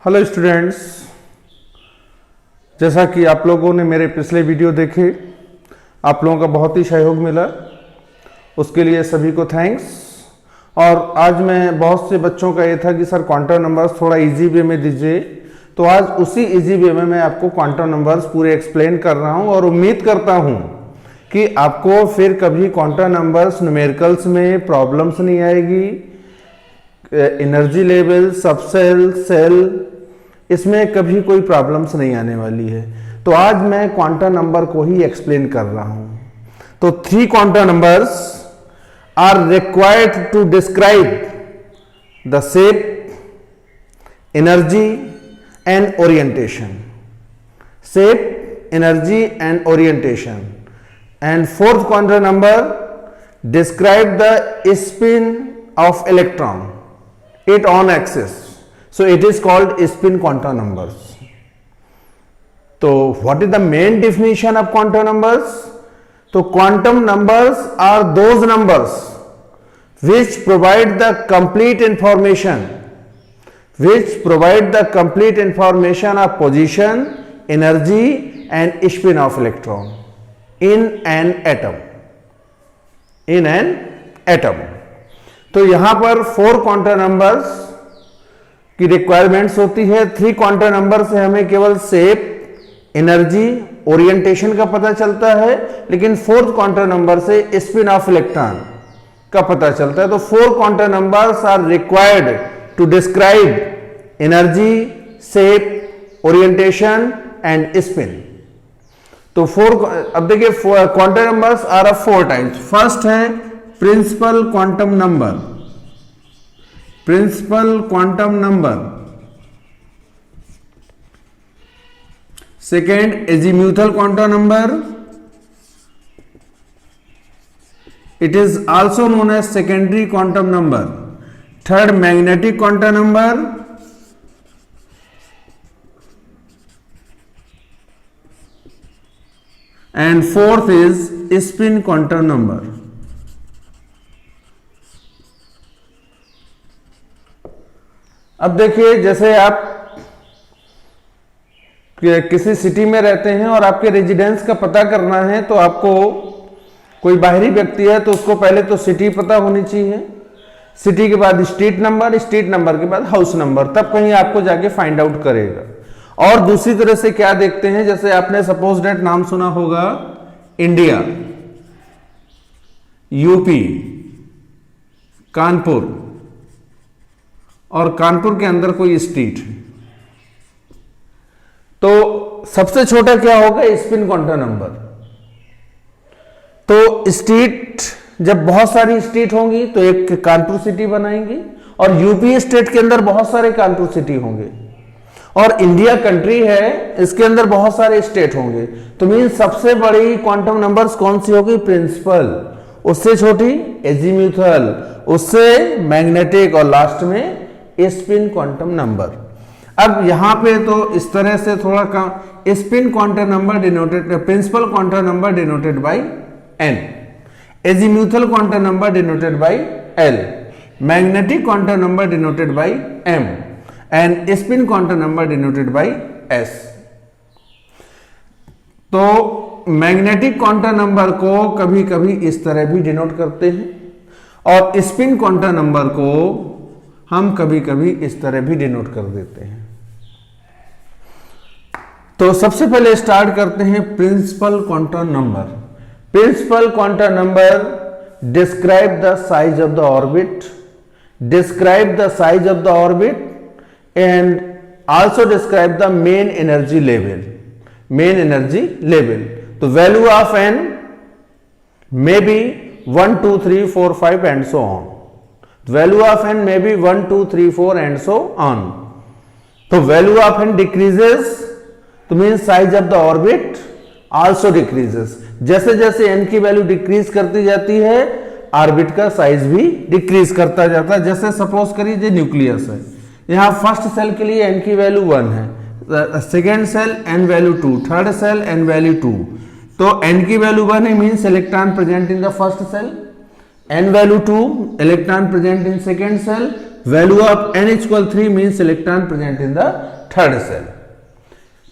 Hello students, जैसा कि आप लोगों ने मेरे पिछले वीडियो देखे, आप लोगों का बहुत ही सहयोग मिला, उसके लिए सभी को थैंक्स। और आज मैं बहुत से बच्चों का ये था कि सर क्वांटम नंबर्स थोड़ा इजी वे में दीजिए, तो आज उसी इजी वे में मैं आपको क्वांटम नंबर्स पूरे एक्सप्लेन कर रहा हूँ और उम्मीद करता हूँ कि आपको फिर कभी क्वांटम नंबर्स न्यूमेरिकल्स में प्रॉब्लम्स नहीं आएगी। एनर्जी लेवल, सबसेल, सेल, इसमें कभी कोई प्रॉब्लम्स नहीं आने वाली है। तो आज मैं क्वांटम नंबर को ही एक्सप्लेन कर रहा हूं। तो 3 quantum numbers are required to describe the shape, energy and orientation. Shape, energy and orientation. And 4th quantum number describe the spin of electron, it on axis, so it is called spin quantum numbers. So what is the main definition of quantum numbers? So quantum numbers are those numbers which provide the complete information of position, energy and spin of electron in an atom. तो यहां पर 4 quantum numbers की requirements होती है। 3 quantum number से हमें केवल shape, energy, orientation का पता चलता है, लेकिन 4th क्वांटम नंबर से स्पिन ऑफ इलेक्ट्रॉन का पता चलता है। तो 4 quantum numbers are required to describe energy, shape, orientation and spin. तो 4, अब देखिए quantum numbers are of 4 types. First है principal quantum number, principal quantum number. Second azimuthal quantum number, it is also known as secondary quantum number. Third magnetic quantum number, and 4th is spin quantum number। अब देखिए, जैसे आप किसी city में रहते हैं और आपके रेजिडेंस का पता करना है, तो आपको कोई बाहरी व्यक्ति है तो उसको पहले तो सिटी पता होनी चाहिए, सिटी के बाद स्ट्रीट नंबर, स्ट्रीट नंबर के बाद हाउस नंबर, तब कहीं आपको जाके फाइंड आउट करेगा। और दूसरी तरह से क्या देखते हैं, जैसे आपने सपोज डेट नाम सुना होगा इंडिया, यूपी, कानपुर, और कानपुर के अंदर कोई स्ट्रीट है, तो सबसे छोटा क्या होगा, स्पिन क्वांटम नंबर। तो स्ट्रीट, जब बहुत सारी स्ट्रीट होंगी तो एक कानपुर सिटी बनाएंगी, और यूपी स्टेट के अंदर बहुत सारे कानपुर सिटी होंगे, और इंडिया कंट्री है, इसके अंदर बहुत सारे स्टेट होंगे। तो मीन सबसे बड़ी क्वांटम नंबर्स कौन सी होगी, प्रिंसिपल, उससे छोटी एजीम्यूथल, उससे मैग्नेटिक, और लास्ट में स्पिन क्वांटम नंबर। अब यहां पे तो इस तरह से थोड़ा कम, spin quantum number denoted, principal quantum number denoted by n, azimuthal quantum number denoted by l, magnetic quantum number denoted by m, and spin quantum number denoted by s। तो मैग्नेटिक क्वांटम नंबर को कभी कभी इस तरह भी denote करते हैं, और स्पिन क्वांटम नंबर को हम कभी कभी इस तरह भी डिनोट कर देते हैं। तो सबसे पहले स्टार्ट करते हैं principal quantum number. Principal quantum number describe the size of the orbit, describe the size of the orbit and also describe the main energy level, main energy level। तो value of n may be 1 2 3 4 5 and so on, value of n may be 1 2 3 4 and so on। तो value of n decreases, तो means size of the orbit also decreases। जैसे जैसे n की value decrease करती जाती है, orbit का size भी डिक्रीज करता जाता है। जैसे सपोज करिए न्यूक्लियस है, यहां फर्स्ट सेल के लिए n की वैल्यू 1 है, second shell n value 2, third shell n value 2। तो n की वैल्यू 1 है, means electron present in the first shell, n value 2, electron present in second shell, value of n equal 3 means electron present in the third shell.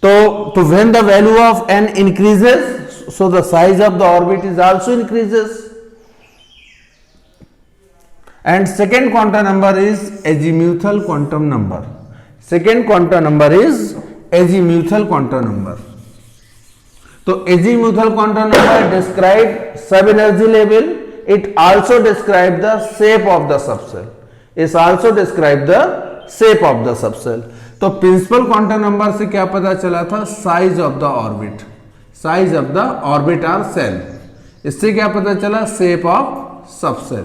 तो when the value of n increases so the size of the orbit is also increases. And second quantum number is azimuthal quantum number. Second quantum number is azimuthal quantum number. तो azimuthal quantum number describe sub energy level. It also describe the shape of the subcell. It also describe the shape of the subcell. तो principal quantum number से क्या पता चला था? Size of the orbit, size of the orbit or shell. इससे क्या पता चला? Shape of subshell.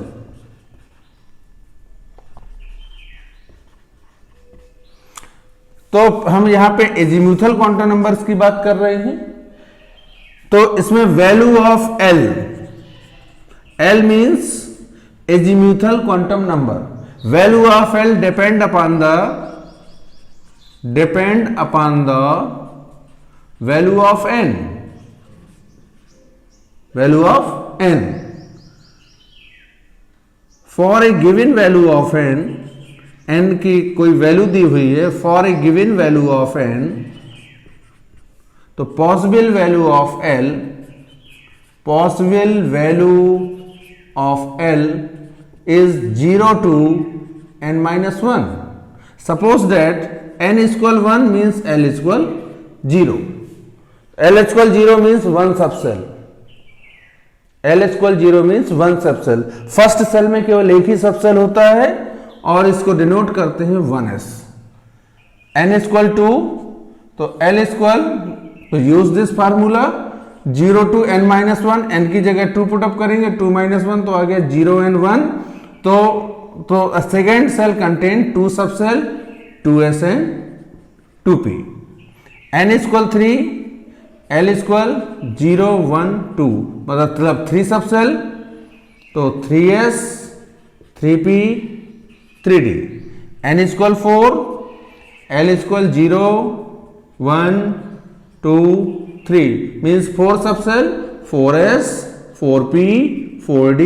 तो हम यहां पे एजीम्यूथल क्वांटम नंबर्स की बात कर रहे हैं. तो इसमें value of l, l means azimuthal quantum number. Value of l depend upon the value of n. Value of n for a given value of n, n की कोई वैल्यू दी हुई है. For a given value of n, तो possible value of l, possible value of L is 0 to n-1. Suppose that n equal 1 means l equal 0. l equal 0 means one subshell. l equal 0 means one subshell. First shell में केवल एक ही subshell होता है और इसको denote करते हैं 1s. n equal 2, तो l इक्वल, तो use this formula 0 to n-1. n की जगह 2 पुटअप करेंगे, 2 - 1 तो आ गया 0 and 1. तो second shell contain 2 subshell, 2s and 2p. n equal 3, l equal 0 1 2, मतलब 3 सबसेल, तो 3s 3p 3d. n equal 4, l equal 0 1 2 3 means 4 subshell, 4s 4p 4d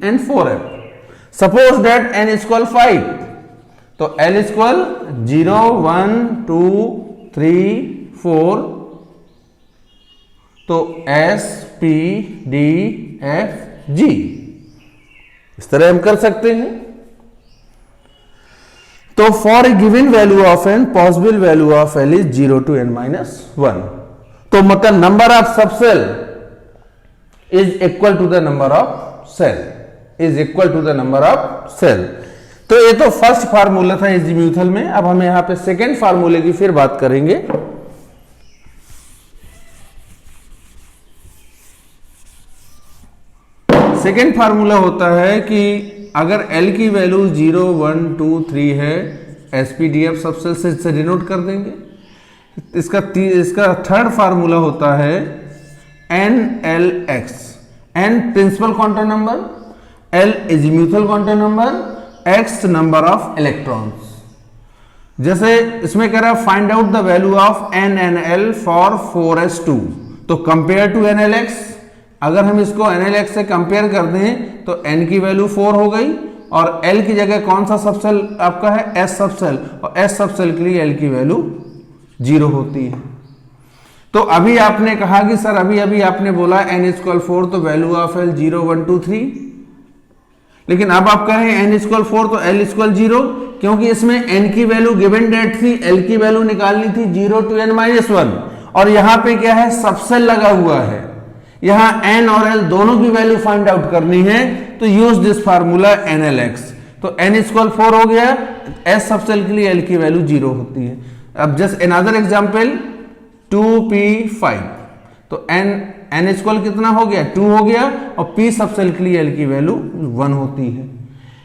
and 4f. Suppose that n equal 5, तो l equal 0 1 2 3 4, तो s p d f g. इस तरह हम कर सकते हैं. तो for a given value of N, possible value of L is 0 to n-1. तो मतलब number of subshell is equal to the number of shell, is equal to the number of shell. तो ये तो फर्स्ट फार्मूला था azimuthal में. अब हम यहां पे सेकेंड फार्मूले की फिर बात करेंगे. सेकेंड फार्मूला होता है कि अगर L की वैल्यू 0 1 2 3 है, SPDF सबसेल से डिनोट कर देंगे. इसका थर्ड फार्मूला होता है NLX. N principal quantum number, L azimuthal quantum number, X number of electrons. जैसे इसमें कह रहा है find out the value of NNL for 4s2. तो कंपेयर टू NLX, अगर हम इसको NLX से कंपेयर कर दें तो n की वैल्यू 4 हो गई और L की जगह कौन सा सबसेल आपका है? S subshell. और S सबसेल के लिए L की वैल्यू 0 होती है. तो अभी आपने कहा कि सर अभी आपने बोला n इक्वल 4, तो वैल्यू ऑफ L 0 1 2 3. लेकिन अब आप कहें n इक्वल 4 तो L इक्वल 0, क्योंकि इसमें n की वैल्यू गिवन डेट थी, L की वैल्यू निकालनी थी 0 to n-1. और यहां पे क्या है? सबसेल लगा हुआ है. यहां n और l दोनों की वैल्यू फाइंड आउट करनी है, तो यूज दिस फार्मूला NLX. तो n इक्वल 4 हो गया, S सबसेल के लिए L की वैल्यू 0 होती है. अब जस्ट अनदर एग्जांपल 2p5. तो n इक्वल कितना हो गया? 2 हो गया और p सबसेल के लिए L की वैल्यू 1 होती है.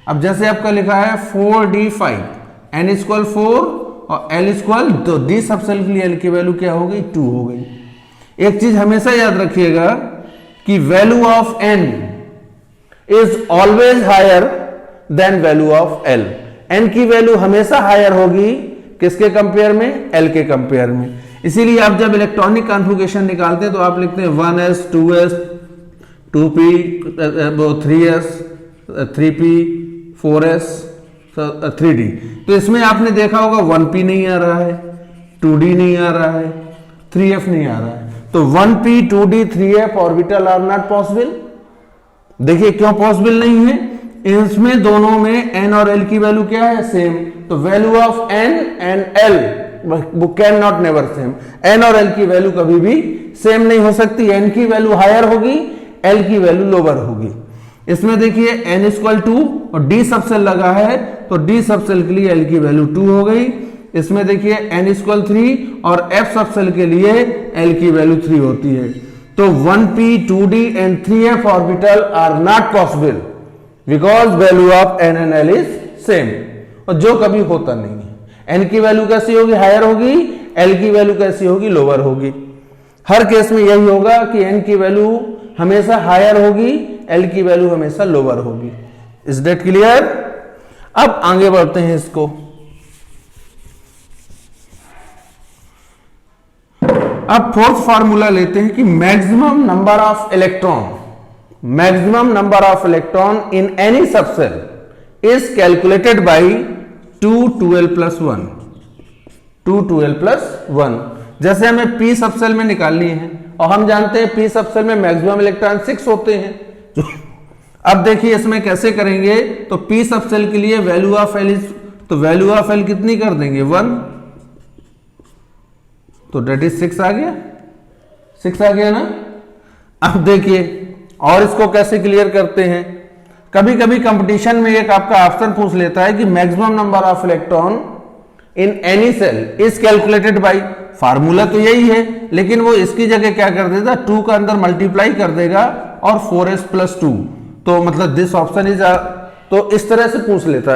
अब जैसे आपका लिखा है 4d5, n इक्वल 4 और l इक्वल, तो d सबसेल के लिए L की वैल्यू क्या हो गई? 2 हो गई. एक चीज हमेशा याद रखिएगा कि value of n is always higher than value of l. n की वैल्यू हमेशा हायर होगी किसके कंपेयर में? l के कंपेयर में. इसीलिए आप जब इलेक्ट्रॉनिक कॉन्फ़िगरेशन निकालते हैं तो आप लिखते हैं 1s 2s 2p 3s 3p 4s 3D। तो इसमें आपने देखा होगा 1p नहीं आ रहा है, 2d नहीं आ रहा है, 3f नहीं आ रहा है। तो 1p 2d 3f orbital are not possible. देखिए क्यों पॉसिबल नहीं है, इसमें दोनों में n और l की वैल्यू क्या है, सेम। तो value of n and l वो can not never same. n और l की वैल्यू कभी भी सेम नहीं हो सकती, n की वैल्यू हायर होगी, l की वैल्यू लोअर होगी। इसमें देखिए n इक्वल 2 और d सबसेल लगा है, तो d सबसेल के लिए l की वैल्यू 2 हो गई। इसमें देखिए n इक्वल 3 और f सबसेल के लिए l की वैल्यू 3 होती है। तो 1p 2d and 3f orbital are not possible because value of n and l is same, और जो कभी होता नहीं है। n की वैल्यू कैसी होगी, हायर होगी, l की वैल्यू कैसी होगी, लोअर होगी। हर केस में यही होगा कि n की वैल्यू हमेशा हायर होगी, l की वैल्यू हमेशा लोअर होगी। Is that clear? अब आगे बढ़ते हैं इसको। अब फोर्थ फार्मूला लेते हैं कि maximum number of electron in any subshell is calculated by 2 plus 1। जैसे हमें p सबसेल में निकालनी है और हम जानते हैं p सबसेल में मैक्सिमम इलेक्ट्रॉन 6 होते हैं। अब देखिए इसमें कैसे करेंगे, तो p सबसेल के लिए वैल्यू ऑफ l तो वैल्यू ऑफ l कितनी कर देंगे, 1, तो डेट इज 6 आ गया, 6 आ गया ना। अब देखिए और इसको कैसे क्लियर करते हैं। कभी कभी कंपटीशन में एक आपका ऑप्शन पूछ लेता है कि maximum number of electron in any shell is calculated by, formula तो यही है, लेकिन वो इसकी जगह क्या कर देगा, 2 का अंदर मल्टीप्लाई कर देगा और 4s प्लस 2, तो मतलब दिस ऑप्शन इज, तो इस तरह से पूछ लेता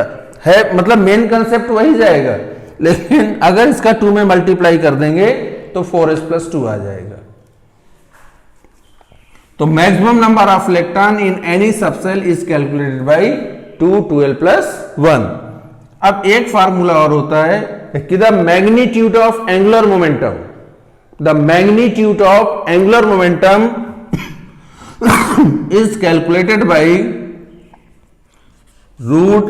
है, मतलब मेन कंसेप्ट वही जाएगा, लेकिन अगर इसका 2 में मल्टीप्लाई कर देंगे तो 4s प्लस 2 आ जाएगा। तो maximum number of electron in any subshell is calculated by 2 plus 1। अब एक फार्मूला और होता है कि the magnitude of angular momentum, the magnitude of angular momentum is calculated by root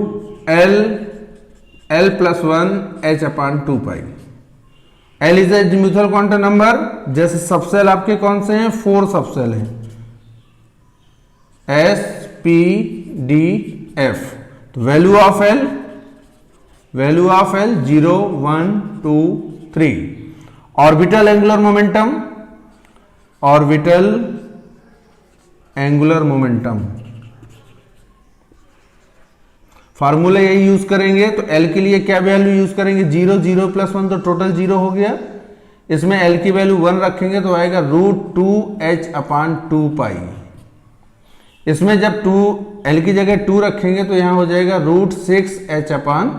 l plus 1 h upon 2 pi. l is azimuthal quantum number. जैसे subshell आपके कौन से हैं, 4 सबसेल हैं, s p d f। तो value of l 0 1 2 3। Orbital angular momentum formula यही use करेंगे। तो L के लिए क्या वैल्यू यूज करेंगे, 0 0 प्लस 1, तो टोटल 0 हो गया। इसमें L की वैल्यू 1 रखेंगे तो आएगा रूट 2h अपॉन 2 पाई। इसमें जब L की जगह 2 रखेंगे तो यहां हो जाएगा रूट 6h अपॉन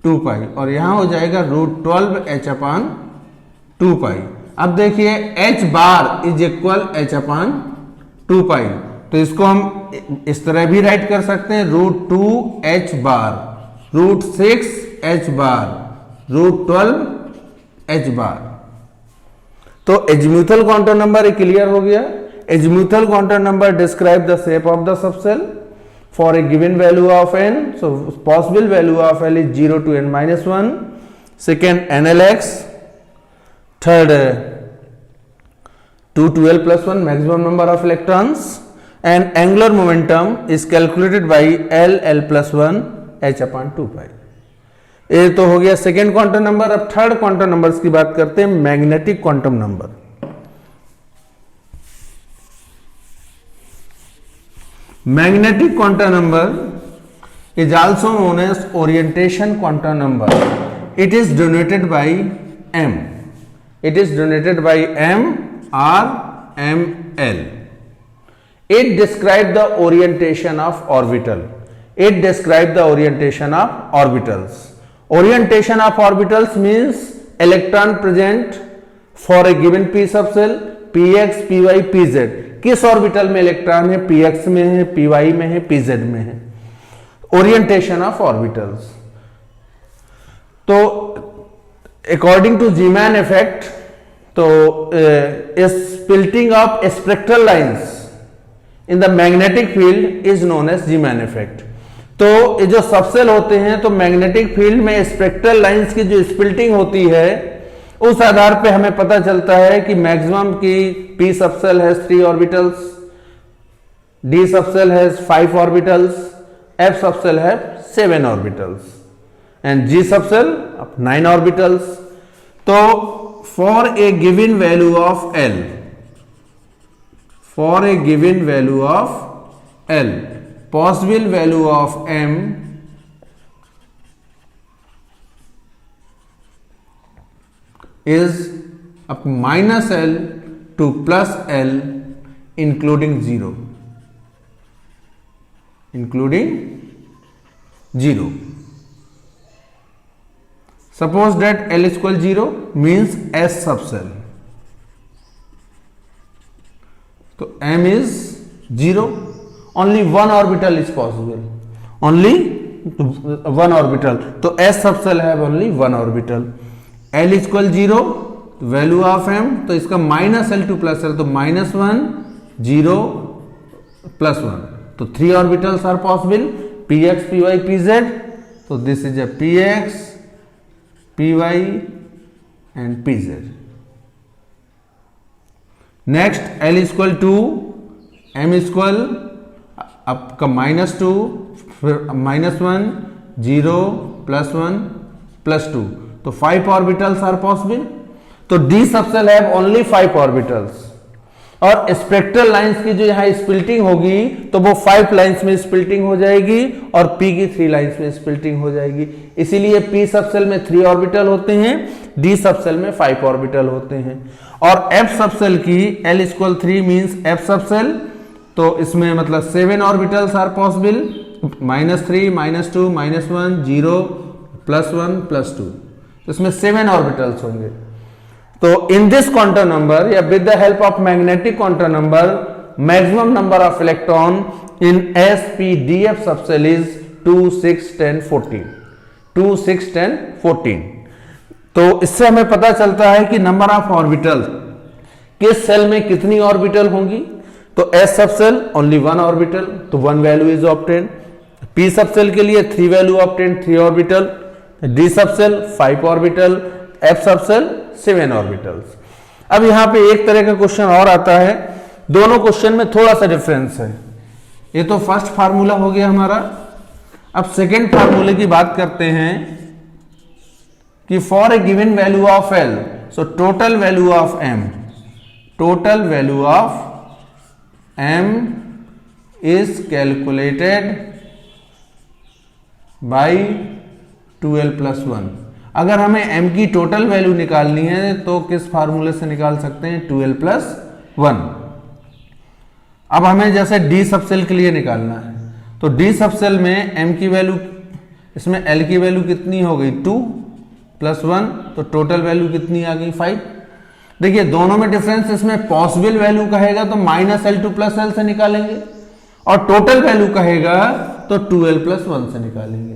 2 पाई, और यहां हो जाएगा रूट 12h अपॉन 2 पाई। अब देखिए h bar is equal h upon 2 पाई, तो इसको हम इस तरह भी राइट कर सकते हैं, रूट 2h बार, रूट 6h बार, रूट 12h बार। तो एजीमुथल क्वांटम नंबर क्लियर हो गया। Azimuthal quantum number describe the shape of the subshell for a given value of n। So possible value of l is 0 to n minus 1। Second NLX। Third 2 to l plus 1 maximum number of electrons, and angular momentum is calculated by l plus 1 h upon 2 pi। ये तो हो गया second quantum number. अब third quantum numbers की बात करते हैं, magnetic quantum number. Magnetic quantum number is also known as orientation quantum number. It is donated by m, it is donated by m or ml। it describes the orientation of orbital, it describes the orientation of orbitals। orientation of orbitals means electron present for a given p subcell, px py pz। किस orbital में electron है, px में है, py में है, pz में है। Orientation of orbitals. तो अकॉर्डिंग टू जीमैन इफेक्ट, तो splitting of spectral lines in the magnetic field is known as Zeeman effect. तो ये जो सबसेल होते हैं तो मैग्नेटिक फील्ड में स्पेक्ट्रल लाइंस की जो स्प्लिटिंग होती है उस आधार पे हमें पता चलता है कि मैक्सिमम की p subshell has 3 orbitals, d subshell has 5 orbitals, f subshell have 7 orbitals and g subshell 9 orbitals. तो for a given value of l, for a given value of L, possible value of M is up minus L to plus L including 0, including 0. Suppose that L is equal 0 means S subcell. तो m is 0, only one orbital is possible, only one orbital, तो s subshell है only one orbital। l is equal 0, value of m, तो इसका minus l to plus l, तो minus 1 0 plus 1, तो 3 orbitals are possible, px py pz, तो this is a px py and pz। Next L is equal to M is equal आपका -2 फिर -1 0 +1 +2, तो 5 orbitals are possible. तो D subshell have only 5 orbitals और spectral lines की जो यहाँ splitting होगी तो वो 5 लाइंस में स्प्लिटिंग हो जाएगी और P की 3 लाइंस में स्प्लिटिंग हो जाएगी। इसीलिए P सबसेल में 3 ऑर्बिटल होते हैं, D सबसेल में 5 ऑर्बिटल होते हैं। और F सबसेल की L equal 3 means F subshell, तो इसमें मतलब 7 ऑर्बिटल्स आर पॉसिबल, -3 -2 -1 0 +1 +2, इसमें 7 ऑर्बिटल्स होंगे। तो इन दिस क्वांटम नंबर या with the help of magnetic quantum number, maximum number of electron in SPDF subshell is 2 6 10 14, 2 6 10 14। तो इससे हमें पता चलता है कि नंबर ऑफ ऑर्बिटल किस सेल में कितनी ऑर्बिटल होंगी। तो S सबसेल ओनली 1 ऑर्बिटल, तो 1 value is obtain. P subshell के लिए 3 value obtain, 3 orbital. D subshell 5 orbital, F subshell 7 orbitals. अब यहां पे एक तरह का क्वेश्चन और आता है, दोनों क्वेश्चन में थोड़ा सा डिफरेंस है। ये तो फर्स्ट फार्मूला हो गया हमारा। अब सेकेंड फार्मूले की बात करते हैं कि for a given value of L, so total value of M, total value of M is calculated by 2L plus 1। अगर हमें M की टोटल वैल्यू निकालनी है तो किस फार्मूले से निकाल सकते हैं, 2L plus 1। अब हमें जैसे D सबसेल के लिए निकालना है, तो D सबसेल में M की वैल्यू, इसमें L की वैल्यू कितनी हो गई 2 + 1, तो टोटल वैल्यू कितनी आ गई 5। देखिए दोनों में डिफरेंस, इसमें पॉसिबल वैल्यू कहेगा तो -L2 + L से निकालेंगे और टोटल वैल्यू कहेगा तो 2L + 1 से निकालेंगे।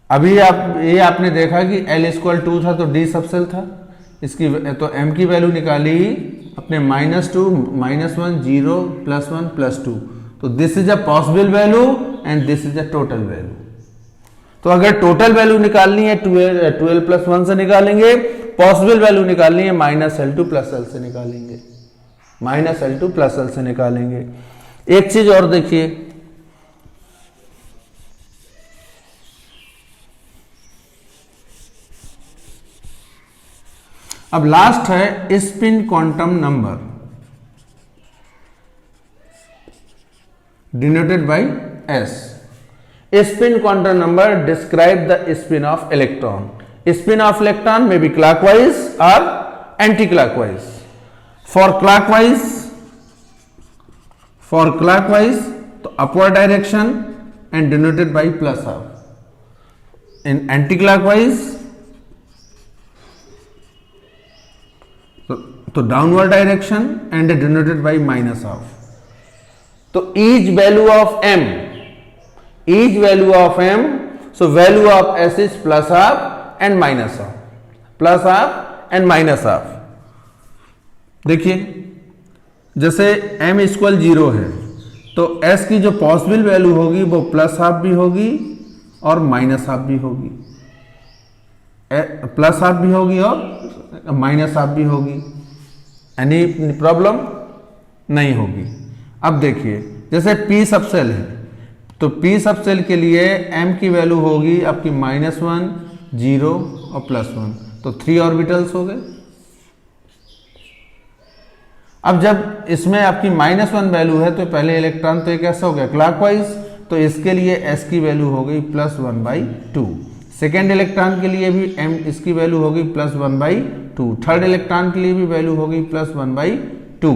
अभी आपने देखा कि L = 2 था तो D सबसेल था, इसकी तो M की वैल्यू निकाली अपने -2 -1 0 +1 +2, तो this is a possible value and this is a total value. तो अगर टोटल वैल्यू निकालनी है 2L + 1 से निकालेंगे, पॉसिबल वैल्यू निकालनी है -L2 + L से निकालेंगे, -L2 + L से निकालेंगे। एक चीज और देखिए, अब लास्ट है spin quantum number denoted by S। Spin quantum number describe the spin of electron. Spin of electron में बी क्लॉकवाइज और एंटी क्लॉकवाइज। फॉर क्लॉकवाइज तो upward direction and denoted by +। In anti clockwise तो downward direction and denoted by -। तो each value of M, each value of M, so value of S is +half and -half, +half and -half। देखिए जैसे M = 0 है तो तो s की जो possible value होगी वो प्लस हाफ भी होगी और माइनस हाफ भी होगी, प्लस हाफ भी होगी और माइनस हाफ भी होगी। एनी प्रॉब्लम नहीं होगी। अब देखिए जैसे p सबसेल है तो p सबसेल के लिए m की वैल्यू होगी आपकी -1, 0 और +1, तो 3 ऑर्बिटल्स हो गए। अब जब इसमें आपकी -1 वैल्यू है तो पहले इलेक्ट्रॉन तो एक ऐसा हो गया क्लॉकवाइज, तो इसके लिए s की वैल्यू हो गई +1/2। सेकेंड इलेक्ट्रॉन के लिए भी m इसकी वैल्यू होगी +1/2। थर्ड इलेक्ट्रॉन के लिए भी वैल्यू होगी +1/2।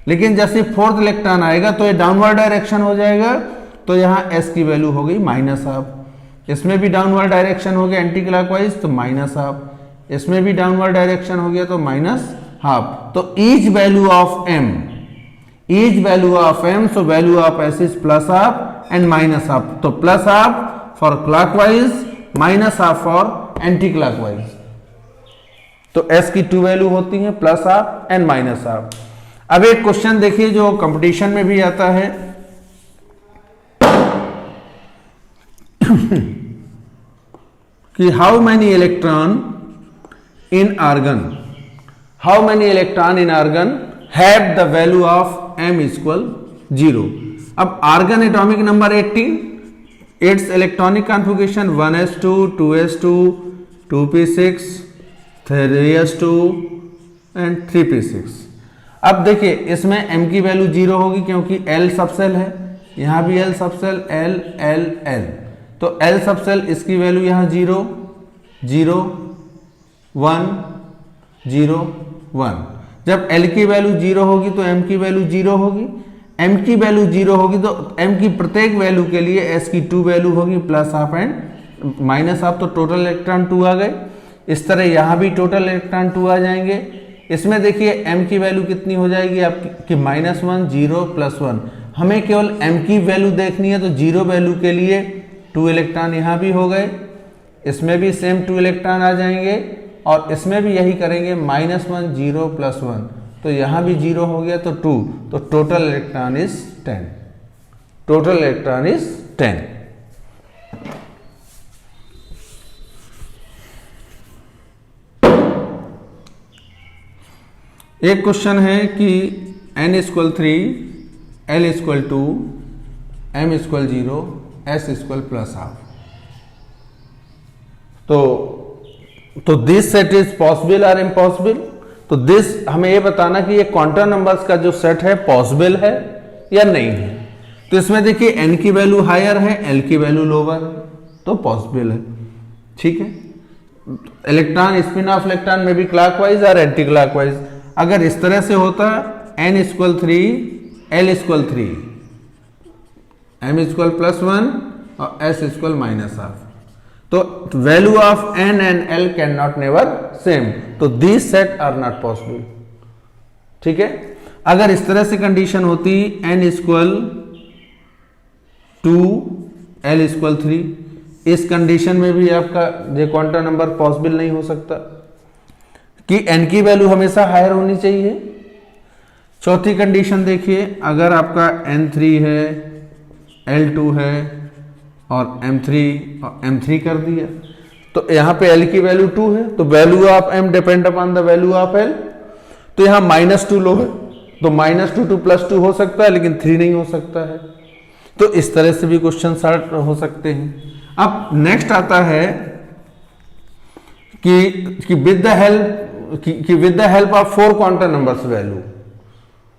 लेकिन जैसे फोर्थ इलेक्ट्रॉन आएगा तो ये डाउनवर्ड डायरेक्शन हो जाएगा, तो यहाँ s की वैल्यू हो गई -हाफ। इसमें भी डाउनवर्ड डायरेक्शन हो गया एंटी क्लॉकवाइज तो -हाफ। इसमें भी डाउनवर्ड डायरेक्शन हो गया तो -हाफ। तो each value of m, so value of s is +half and -half. तो +half for clockwise, -half for anti clockwise. तो s की 2 वैल्यू होती है +हाफ एंड -हाफ। अब एक क्वेश्चन देखिए जो कंपटीशन में भी आता है कि how many electron in argon have the value of m = 0। अब argon atomic number 18, its electronic configuration 1s2, 2s2, 2p6, 3s2 and 3p6। अब देखिए इसमें m की वैल्यू 0 होगी क्योंकि l सबसेल है, यहां भी l subshell, l l l, तो l सबसेल इसकी वैल्यू यहां 0 0 1 0 1। जब l की वैल्यू 0 होगी तो m की वैल्यू 0 होगी, m की वैल्यू 0 होगी तो m की प्रत्येक वैल्यू के लिए s की 2 वैल्यू होगी +हाफ एंड -हाफ, तो टोटल इलेक्ट्रॉन 2 आ गए। इस तरह यहां भी टोटल इलेक्ट्रॉन 2 आ जाएंगे। इसमें देखिए m की वैल्यू कितनी हो जाएगी आपकी -1 0 +1। हमें केवल m की वैल्यू देखनी है तो 0 वैल्यू के लिए 2 इलेक्ट्रॉन यहाँ भी हो गए, इसमें भी सेम 2 इलेक्ट्रॉन आ जाएंगे और इसमें भी यही करेंगे -1 0 +1, तो यहाँ भी 0 हो गया तो 2, तो total electron is 10। Total electron is 10। एक क्वेश्चन है कि n = 3, l = 2, m = 0, s = +half. तो दिस सेट इज पॉसिबल और इम्पॉसिबल। तो दिस हमें ये बताना कि ये क्वांटम नंबर्स का जो सेट है पॉसिबल है या नहीं है। तो इसमें देखिए n की वैल्यू हायर है, l की वैल्यू लोअर है, तो पॉसिबल है। ठीक है, इलेक्ट्रॉन स्पिन ऑफ इलेक्ट्रॉन में भी क्लॉकवाइज और एंटी क्लॉकवाइज। अगर इस तरह से होता n = 3, l = 3, m = +1 और s = -हाफ, तो value of n and l can not never same, तो this set are not possible. ठीक है, अगर इस तरह से कंडीशन होती n = 2, l = 3, इस कंडीशन में भी आपका ये क्वांटम नंबर पॉसिबल नहीं हो सकता कि n की वैल्यू हमेशा हायर होनी चाहिए। चौथी कंडीशन देखिए, अगर आपका n3 है, l2 है और m3 और m3 कर दिया तो यहाँ पे l की वैल्यू 2 है, तो value of m depend upon the value of l। तो यहाँ -2 लो है तो -2 to +2 हो सकता है लेकिन 3 नहीं हो सकता है। तो इस तरह से भी क्वेश्चन सॉल्व हो सकते हैं। अब नेक्स्ट आता है कि with the help of 4 quantum numbers value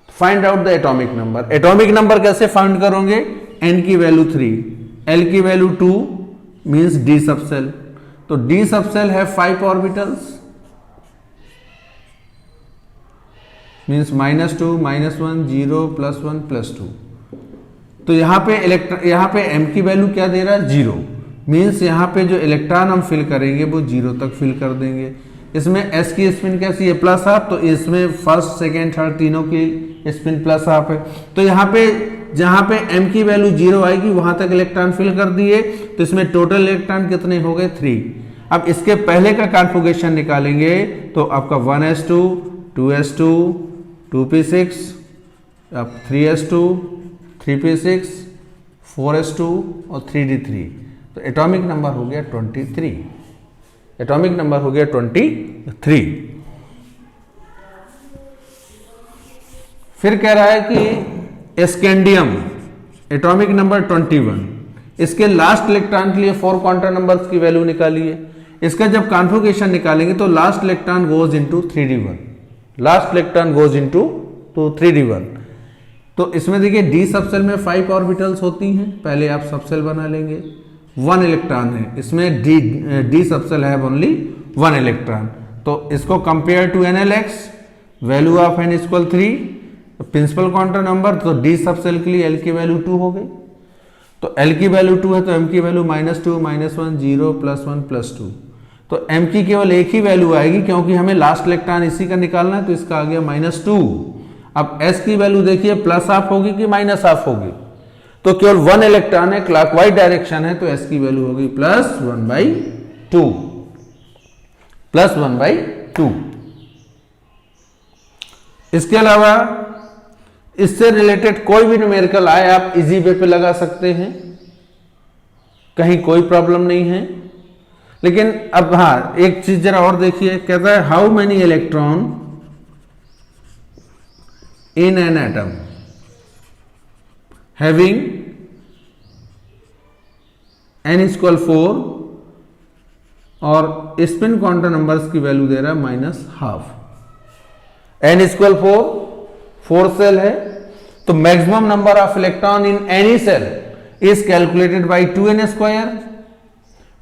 find out the atomic number. Atomic number कैसे फाइंड करोगे? n की वैल्यू 3, l की वैल्यू 2 मींस d सबसेल, तो d सबसेल है 5 ऑर्बिटल्स मींस -2 -1 0 +1 +2। तो यहाँ पे m की वैल्यू क्या दे रहा है? 0, मींस यहाँ पे जो इलेक्ट्रॉन हम फिल करेंगे वो 0 तक फिल कर देंगे। इसमें s की स्पिन कैसी है? +हाफ, तो इसमें फर्स्ट सेकेंड थर्ड तीनों की स्पिन +हाफ है। तो यहाँ पे जहाँ पे m की वैल्यू 0 आएगी वहां तक इलेक्ट्रॉन फिल कर दिए, तो इसमें टोटल इलेक्ट्रॉन कितने हो गए? 3। अब इसके पहले का कॉन्फ़िगरेशन निकालेंगे तो आपका 1s2 2s2 2p6 3s2 3p6, 4s2 और 3d3। तो एटॉमिक नंबर हो गया 23। एटॉमिक नंबर हो गया 23। फिर कह रहा है कि स्कैंडियम एटॉमिक नंबर 21, इसके लास्ट इलेक्ट्रॉन के लिए 4 क्वांटम नंबर्स की वैल्यू निकालिए। इसका जब कॉन्फ़िगरेशन निकालेंगे तो last electron goes into 3d1, last electron goes into 3d1। तो इसमें देखिए डी सबसेल में 5 ऑर्बिटल्स होती हैं, पहले आप सबसेल बना लेंगे। 1 इलेक्ट्रॉन है इसमें, डी सबसेल है ओनली 1 इलेक्ट्रॉन। तो इसको compare to NLX, value of n equal 3, principal quantum number, तो डी सबसेल के लिए L की वैल्यू 2 हो गई। तो L की वैल्यू 2 है तो M की वैल्यू -2, -1, 0, +1, +2। तो M की केवल एक ही वैल्यू आएगी क्योंकि हमें लास्ट इलेक्ट्रॉन इसी का निकालना है, तो इसका आ गया -2। अब S की वैल्यू देखिए प्लस हाफ होगी कि माइनस हाफ होगी, तो केवल 1 इलेक्ट्रॉन है, क्लॉकवाइज डायरेक्शन है, तो S की वैल्यू होगी +1/2, +1/2। इसके अलावा इससे रिलेटेड कोई भी न्यूमेरिकल आए आप इजी वे पे लगा सकते हैं, कहीं कोई प्रॉब्लम नहीं है। लेकिन अब हाँ एक चीज जरा और देखिए, कहता है how many electron in an atom having n = 4 और स्पिन क्वांटम नंबर्स की वैल्यू दे रहा है -12। n = 4 सेल है, तो maximum number of electron in any shell is calculated by 2n²।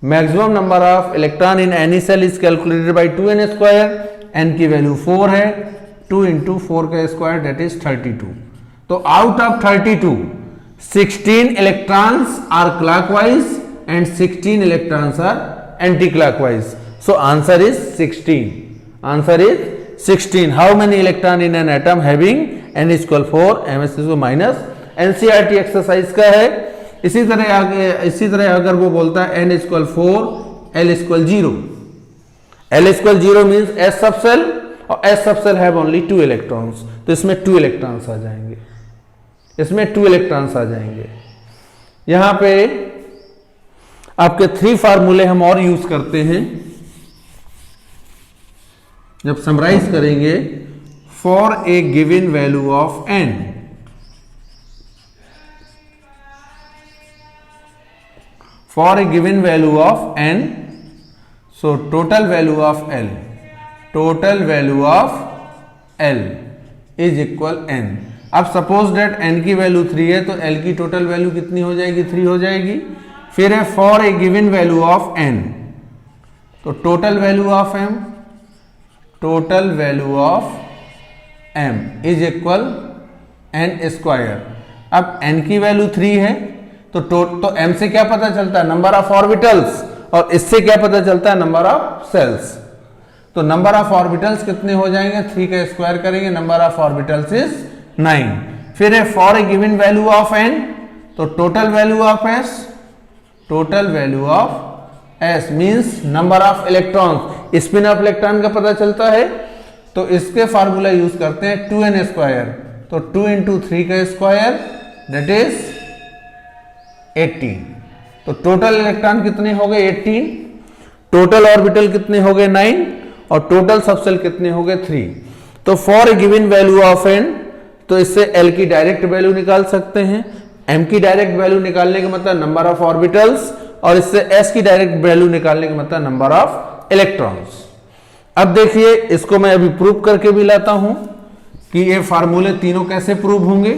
Maximum number of electron in any shell is calculated by 2n²। n की वैल्यू 4 है, 2 × 4 का स्क्वायर दैट इज 32। तो out of 32 16 electrons are clockwise and 16 electrons are anti clockwise. So answer is 16। Answer is 16। How many electron in an atom having n = 4, MS NCERT exercise का है। इसी तरह अगर वो बोलता है n = 4, L = 0, L = 0 means S subshell, और S subshell have only 2 electrons, तो इसमें 2 इलेक्ट्रॉन्स आ जाएंगे, इसमें 2 इलेक्ट्रॉन्स आ जाएंगे। यहां पे आपके 3 फार्मूले हम और यूज करते हैं जब समराइज करेंगे। For a given value of n, for a given value of n, so total value of L, total value of L is equal n। अब सपोज डेट n की वैल्यू 3 है तो L की total value कितनी हो जाएगी? 3 हो जाएगी। फिर है for a given value of n, तो total value of m, total value of m is equal n²। अब n की वैल्यू 3 है तो m से क्या पता चलता है? नंबर ऑफ ऑर्बिटल्स, और इससे क्या पता चलता है? Number of shells. तो नंबर ऑफ ऑर्बिटल्स कितने हो जाएंगे? 3 का स्क्वायर करेंगे, नंबर ऑफ ऑर्बिटल्स इज 9। फिर है for a given value of n, तो total value of s, total value of s means number of electron, spin of electron का पता चलता है, तो इसके फार्मूला यूज करते हैं 2n²। तो 2 × 3 का स्क्वायर दैट इज 18। तो टोटल इलेक्ट्रॉन कितने हो गए? 18। टोटल ऑर्बिटल कितने हो गए? 9। और टोटल सबसेल कितने हो गए? 3। तो for a given value of n, तो इससे L की डायरेक्ट वैल्यू निकाल सकते हैं, M की डायरेक्ट वैल्यू निकालने का मतलब नंबर ऑफ ऑर्बिटल्स, और इससे S की डायरेक्ट वैल्यू निकालने का मतलब नंबर ऑफ इलेक्ट्रॉन्स। अब देखिए इसको मैं अभी प्रूव करके भी लाता हूं कि ये फार्मूले तीनों कैसे प्रूव होंगे।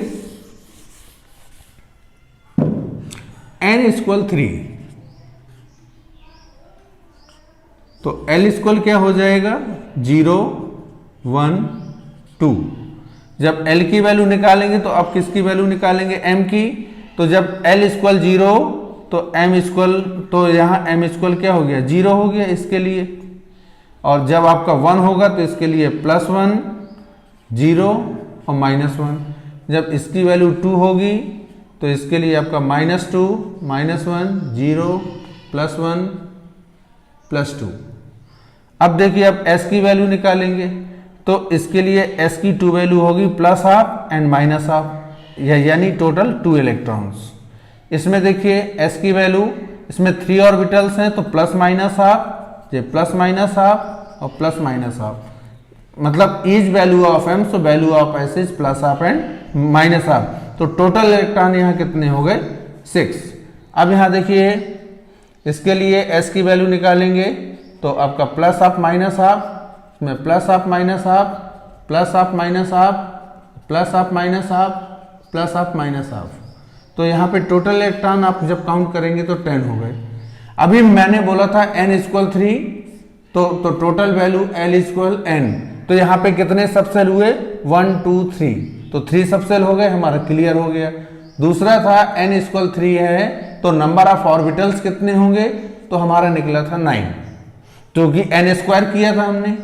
n = 3, तो L = क्या हो जाएगा? 0, 1, 2। जब L की वैल्यू निकालेंगे तो अब किसकी वैल्यू निकालेंगे? M की। तो जब L = 0 तो तो यहां M = क्या हो गया? 0 हो गया इसके लिए। और जब आपका 1 होगा तो इसके लिए +1, 0 और -1। जब इसकी वैल्यू 2 होगी तो इसके लिए आपका -2, -1, 0, +1, +2। अब देखिए अब S की वैल्यू निकालेंगे, तो इसके लिए S की 2 वैल्यू होगी +½ एंड -½ यानी टोटल 2 इलेक्ट्रॉन्स। इसमें देखिए s की वैल्यू, इसमें 3 ऑर्बिटल्स हैं तो प्लस माइनस हाफ, ये प्लस माइनस हाफ और प्लस माइनस हाफ, मतलब each value of m, so value of s is plus half and minus half. तो टोटल इलेक्ट्रॉन यहाँ कितने हो गए 6। अब यहाँ देखिए इसके लिए s की वैल्यू निकालेंगे तो आपका प्लस हाफ माइनस हाफ, इसमें plus half minus half, plus half minus half, plus half minus half, plus half minus half. तो यहाँ पे टोटल इलेक्ट्रॉन आप जब काउंट करेंगे तो 10 हो गए। अभी मैंने बोला था n इक्वल 3, तो total value l equal n, तो यहाँ पे कितने सबसेल हुए 1 2 3, तो 3 सबसेल हो गए, हमारा क्लियर हो गया। दूसरा था n इक्वल 3 है तो नंबर ऑफ ऑर्बिटल्स कितने होंगे, तो हमारा निकला था 9, क्योंकि n स्क्वायर किया था हमने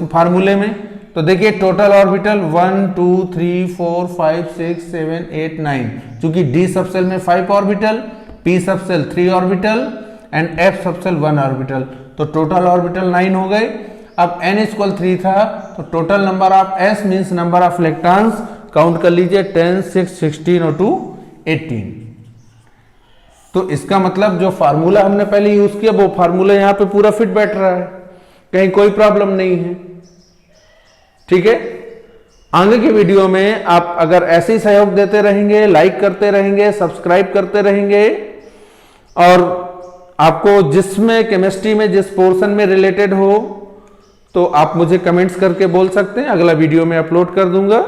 फार्मूले में। तो देखिए टोटल ऑर्बिटल 1 2 3 4 5 6 7 8 9, चूंकि d सबसेल में 5 orbital, p subshell 3 orbital and f subshell 1 orbital, तो टोटल ऑर्बिटल 9 हो गए। अब n इक्वल 3 था तो total number of s means number of electrons count कर लीजिए 10 6 16 और 2 18। तो इसका मतलब जो फार्मूला हमने पहले यूज किया वो फार्मूला यहाँ पे पूरा फिट बैठ रहा है, कहीं कोई प्रॉब्लम नहीं है। ठीक है, आगे की वीडियो में आप अगर ऐसे ही सहयोग देते रहेंगे, लाइक करते रहेंगे, सब्सक्राइब करते रहेंगे और आपको जिसमें केमिस्ट्री में जिस पोर्शन में रिलेटेड हो तो आप मुझे कमेंट्स करके बोल सकते हैं, अगला वीडियो में अपलोड कर दूंगा।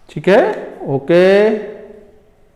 ठीक है, ओके।